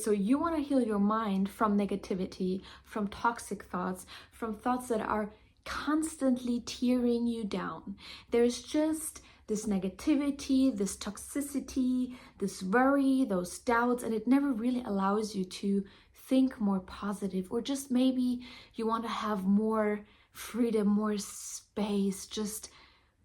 So you want to heal your mind from negativity, from toxic thoughts, from thoughts that are constantly tearing you down. There's just this negativity, this toxicity, this worry, those doubts, and it never really allows you to think more positive, or just maybe you want to have more freedom, more space, just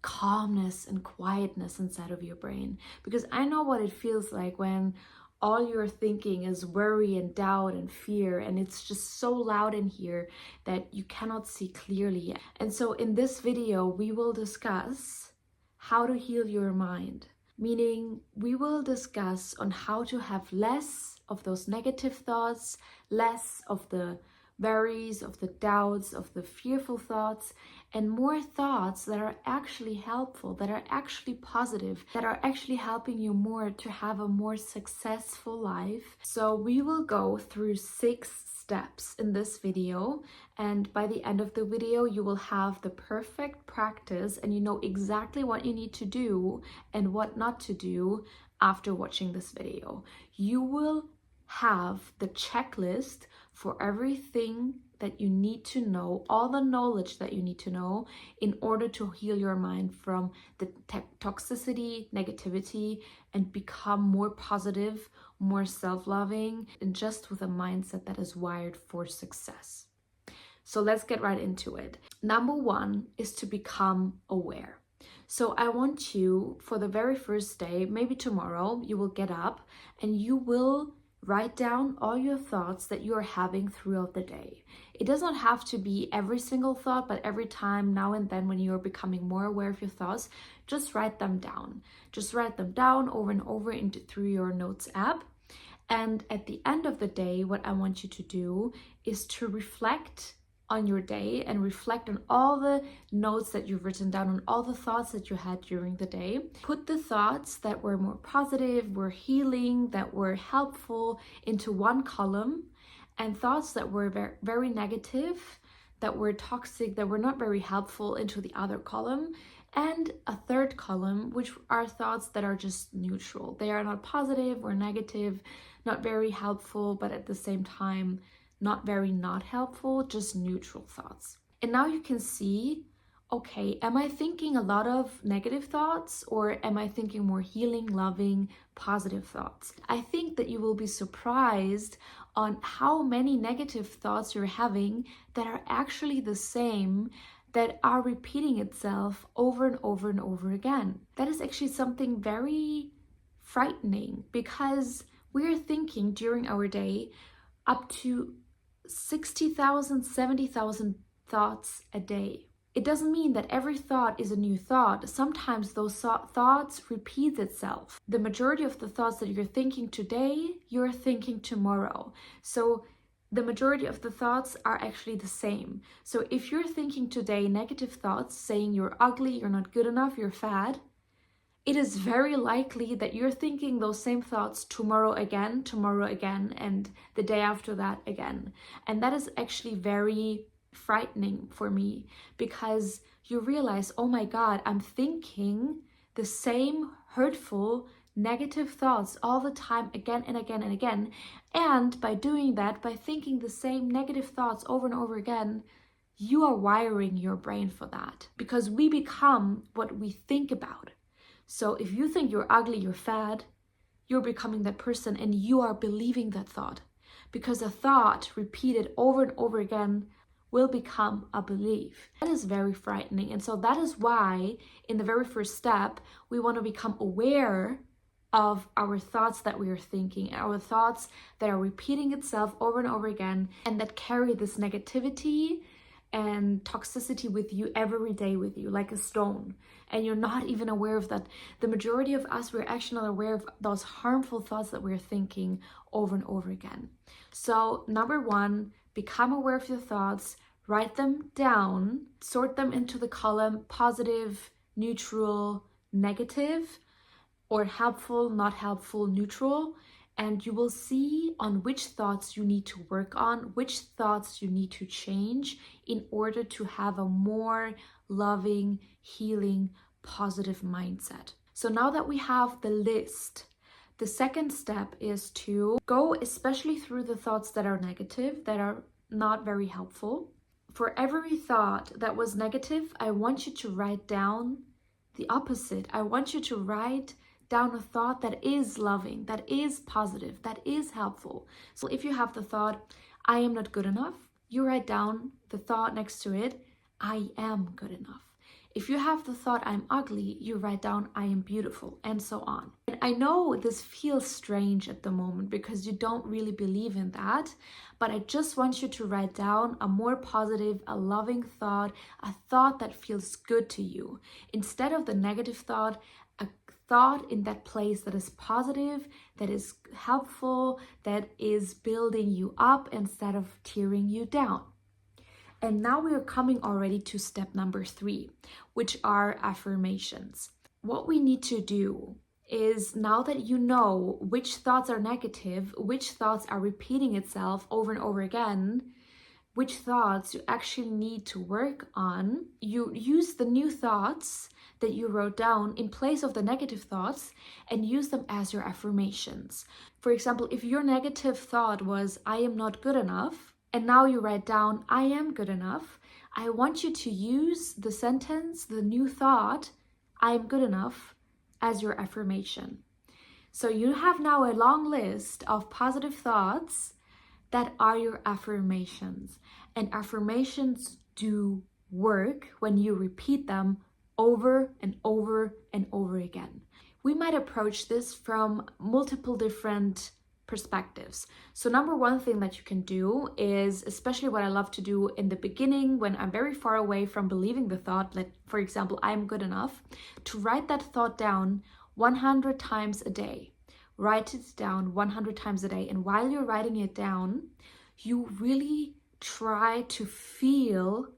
calmness and quietness inside of your brain. Because I know what it feels like when all you're thinking is worry and doubt and fear, and it's just so loud in here that you cannot see clearly. And so in this video, we will discuss how to heal your mind, meaning we will discuss on how to have less of those negative thoughts, less of the worries, of the doubts, of the fearful thoughts, and more thoughts that are actually helpful, that are actually positive, that are actually helping you more to have a more successful life. So we will go through 6 steps in this video, and by the end of the video you will have the perfect practice and you know exactly what you need to do and what not to do after watching this video. You will have the checklist for everything that you need to know, all the knowledge that you need to know in order to heal your mind from the toxicity, negativity, and become more positive, more self-loving, and just with a mindset that is wired for success. So let's get right into it. Number 1 is to become aware. So I want you, for the very first day, maybe tomorrow, you will get up and you will write down all your thoughts that you are having throughout the day. It does not have to be every single thought, but every time now and then when you are becoming more aware of your thoughts, just write them down. Just write them down over and over through your notes app. And at the end of the day, what I want you to do is to reflect on your day and reflect on all the notes that you've written down, on all the thoughts that you had during the day. Put the thoughts that were more positive, were healing, that were helpful into one column, and thoughts that were very negative, that were toxic, that were not very helpful into the other column, and a third column, which are thoughts that are just neutral. They are not positive or negative, not very helpful, but at the same time not very not helpful, just neutral thoughts. And now you can see, okay, am I thinking a lot of negative thoughts, or am I thinking more healing, loving, positive thoughts? I think that you will be surprised on how many negative thoughts you're having that are actually the same, that are repeating itself over and over and over again. That is actually something very frightening, because we are thinking during our day up to 60,000, 70,000 thoughts a day. It doesn't mean that every thought is a new thought. Sometimes those thoughts repeat itself. The majority of the thoughts that you're thinking today, you're thinking tomorrow. So the majority of the thoughts are actually the same. So if you're thinking today negative thoughts, saying you're ugly, you're not good enough, you're fat, it is very likely that you're thinking those same thoughts tomorrow again, and the day after that again. And that is actually very frightening for me, because you realize, oh my God, I'm thinking the same hurtful, negative thoughts all the time, again and again and again. And by doing that, by thinking the same negative thoughts over and over again, you are wiring your brain for that, because we become what we think about. So if you think you're ugly, you're fat, you're becoming that person, and you are believing that thought, because a thought repeated over and over again will become a belief. That is very frightening. And so that is why in the very first step, we want to become aware of our thoughts that we are thinking, our thoughts that are repeating itself over and over again, and that carry this negativity and toxicity with you every day, with you like a stone, and you're not even aware of that. The majority of us, we're actually not aware of those harmful thoughts that we're thinking over and over again. So number 1, become aware of your thoughts, write them down, sort them into the column positive, neutral, negative, or helpful, not helpful, neutral. And you will see on which thoughts you need to work on, which thoughts you need to change in order to have a more loving, healing, positive mindset. So now that we have the list, The second step is to go especially through the thoughts that are negative, that are not very helpful. For every thought that was negative, I want you to write down the opposite. I want you to write down a thought that is loving, that is positive, that is helpful. So if you have the thought, I am not good enough, you write down the thought next to it, I am good enough. If you have the thought, I'm ugly, you write down, I am beautiful, and so on. And I know this feels strange at the moment because you don't really believe in that, but I just want you to write down a more positive, a loving thought, a thought that feels good to you. Instead of the negative thought, a thought in that place that is positive, that is helpful, that is building you up instead of tearing you down. And now we are coming already to step number 3, which are affirmations. What we need to do is, now that you know which thoughts are negative, which thoughts are repeating itself over and over again, which thoughts you actually need to work on, you use the new thoughts that you wrote down in place of the negative thoughts and use them as your affirmations. For example, if your negative thought was, I am not good enough, and now you write down, I am good enough, I want you to use the sentence, the new thought, I am good enough, as your affirmation. So you have now a long list of positive thoughts that are your affirmations. And affirmations do work when you repeat them over and over and over again. We might approach this from multiple different perspectives. So number one thing that you can do is, especially what I love to do in the beginning when I'm very far away from believing the thought, like for example, I'm good enough, to write that thought down 100 times a day. Write it down 100 times a day. And while you're writing it down, you really try to feel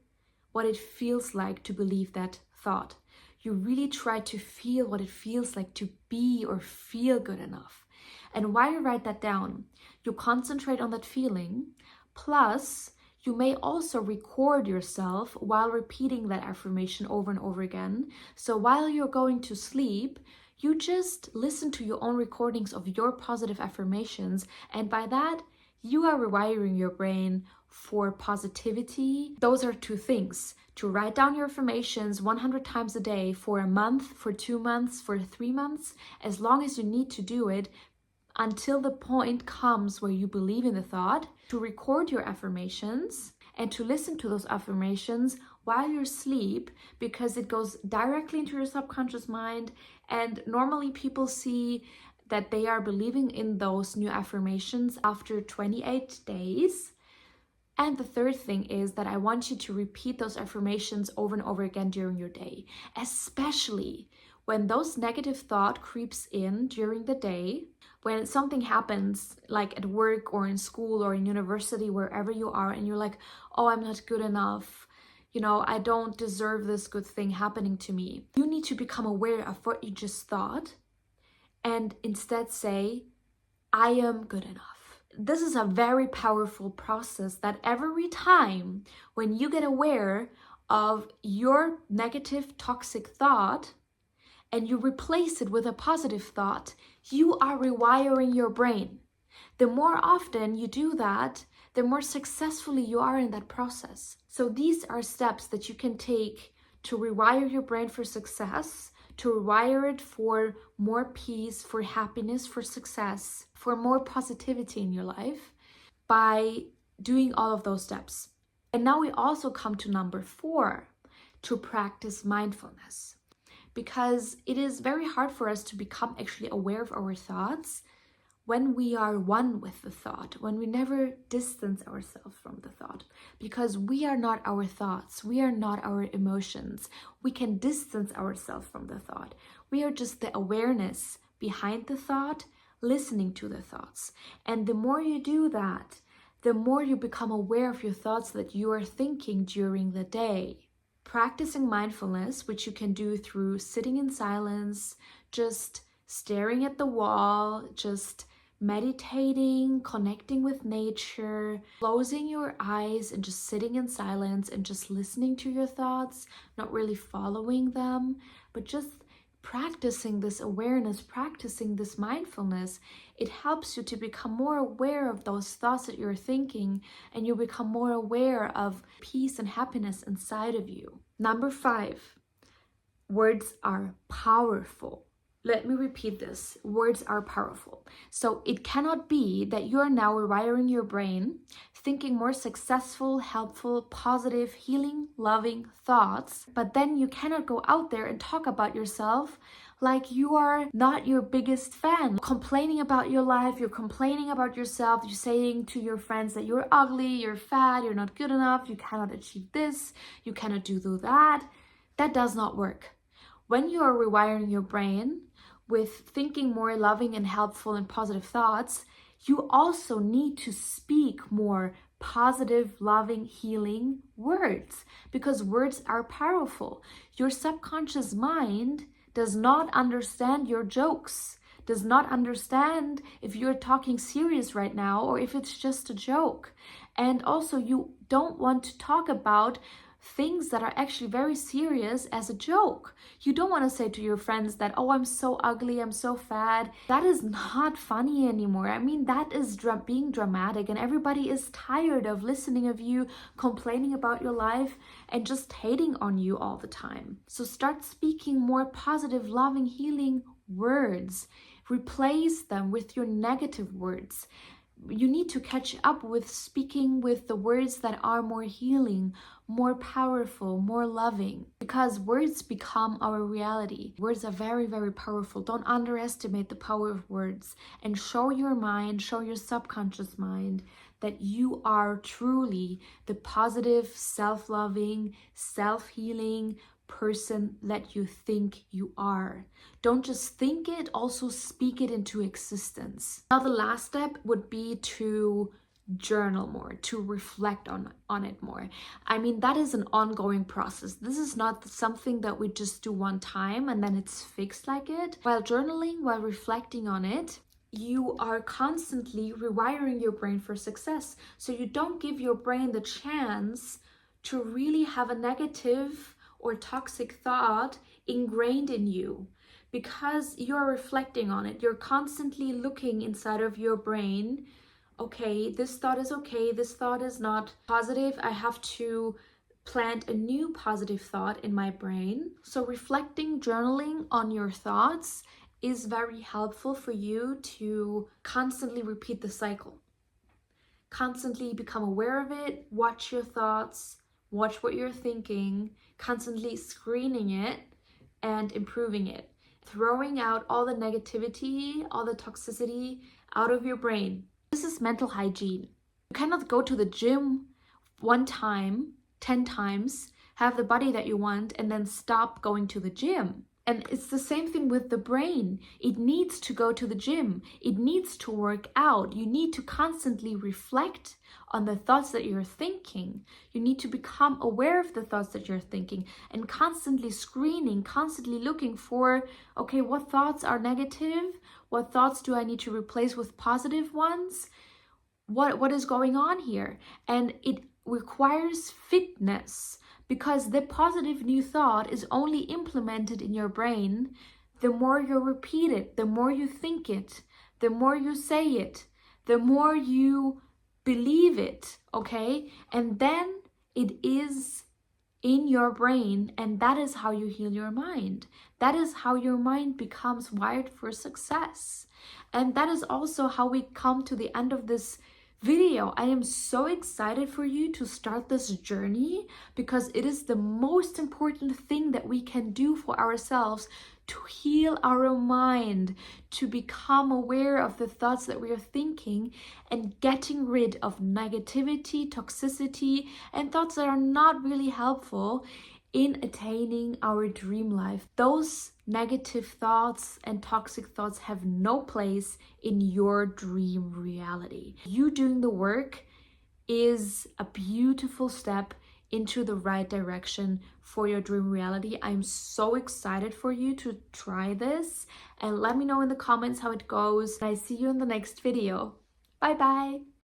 what it feels like to believe that thought. You really try to feel what it feels like to be or feel good enough. And while you write that down, you concentrate on that feeling, plus you may also record yourself while repeating that affirmation over and over again. So while you're going to sleep, you just listen to your own recordings of your positive affirmations, and by that, you are rewiring your brain for positivity. Those are two things: to write down your affirmations 100 times a day for a month, for 2 months, for 3 months, as long as you need to do it, until the point comes where you believe in the thought, to record your affirmations and to listen to those affirmations while you're asleep, because it goes directly into your subconscious mind. And normally people see that they are believing in those new affirmations after 28 days. And the third thing is that I want you to repeat those affirmations over and over again during your day, especially when those negative thought creeps in during the day. When something happens, like at work or in school or in university, wherever you are, and you're like, oh, I'm not good enough, I don't deserve this good thing happening to me. You need to become aware of what you just thought and instead say, I am good enough. This is a very powerful process that every time when you get aware of your negative, toxic thought, and you replace it with a positive thought, you are rewiring your brain. The more often you do that, the more successfully you are in that process. So these are steps that you can take to rewire your brain for success, to rewire it for more peace, for happiness, for success, for more positivity in your life, by doing all of those steps. And now we also come to number 4, to practice mindfulness. Because it is very hard for us to become actually aware of our thoughts when we are one with the thought, when we never distance ourselves from the thought. Because we are not our thoughts, we are not our emotions. We can distance ourselves from the thought. We are just the awareness behind the thought, listening to the thoughts. And the more you do that, the more you become aware of your thoughts that you are thinking during the day. Practicing mindfulness, which you can do through sitting in silence, just staring at the wall, just meditating, connecting with nature, closing your eyes and just sitting in silence and just listening to your thoughts, not really following them, but just practicing this awareness, practicing this mindfulness, it helps you to become more aware of those thoughts that you're thinking, and you become more aware of peace and happiness inside of you. Number 5, words are powerful. Let me repeat this. Words are powerful. So it cannot be that you are now rewiring your brain, thinking more successful, helpful, positive, healing, loving thoughts, but then you cannot go out there and talk about yourself like you are not your biggest fan, complaining about your life, you're complaining about yourself, you're saying to your friends that you're ugly, you're fat, you're not good enough, you cannot achieve this, you cannot do that. That does not work. When you are rewiring your brain with thinking more loving and helpful and positive thoughts, you also need to speak more positive, loving, healing words, because words are powerful. Your subconscious mind does not understand your jokes, does not understand if you're talking serious right now or if it's just a joke. And also, you don't want to talk about things that are actually very serious as a joke. You don't want to say to your friends that, oh, I'm so ugly, I'm so fat. That is not funny anymore. I mean, that is being dramatic, and everybody is tired of listening of you complaining about your life and just hating on you all the time. So start speaking more positive, loving, healing words. Replace them with your negative words. You need to catch up with speaking with the words that are more healing, more powerful, more loving, because words become our reality. Words are very, very powerful. Don't underestimate the power of words, and show your mind, show your subconscious mind that you are truly the positive, self-loving, self-healing person that you think you are. Don't just think it, also speak it into existence. Now, the last step would be to journal more, to reflect on it more. I mean, that is an ongoing process. This is not something that we just do one time and then it's fixed like it. While journaling, while reflecting on it, you are constantly rewiring your brain for success. So you don't give your brain the chance to really have a negative or toxic thought ingrained in you, because you're reflecting on it. You're constantly looking inside of your brain. Okay, this thought is okay, this thought is not positive. I have to plant a new positive thought in my brain. So reflecting, journaling on your thoughts is very helpful for you to constantly repeat the cycle. Constantly become aware of it, watch your thoughts, watch what you're thinking, constantly screening it and improving it. Throwing out all the negativity, all the toxicity out of your brain. This is mental hygiene. You cannot go to the gym one time, 10 times, have the body that you want, and then stop going to the gym. And it's the same thing with the brain. It needs to go to the gym. It needs to work out. You need to constantly reflect on the thoughts that you're thinking. You need to become aware of the thoughts that you're thinking and constantly screening, constantly looking for, okay, what thoughts are negative? What thoughts do I need to replace with positive ones? What is going on here? And it requires fitness, because the positive new thought is only implemented in your brain the more you repeat it, the more you think it, the more you say it, the more you believe it, okay? And then it is in your brain, and that is how you heal your mind. That is how your mind becomes wired for success. And that is also how we come to the end of this video. I am so excited for you to start this journey, because it is the most important thing that we can do for ourselves to heal our mind, to become aware of the thoughts that we are thinking and getting rid of negativity, toxicity, and thoughts that are not really helpful in attaining our dream life. Those negative thoughts and toxic thoughts have no place in your dream reality. You doing the work is a beautiful step into the right direction for your dream reality. I'm so excited for you to try this, and let me know in the comments how it goes. I see you in the next video. Bye bye.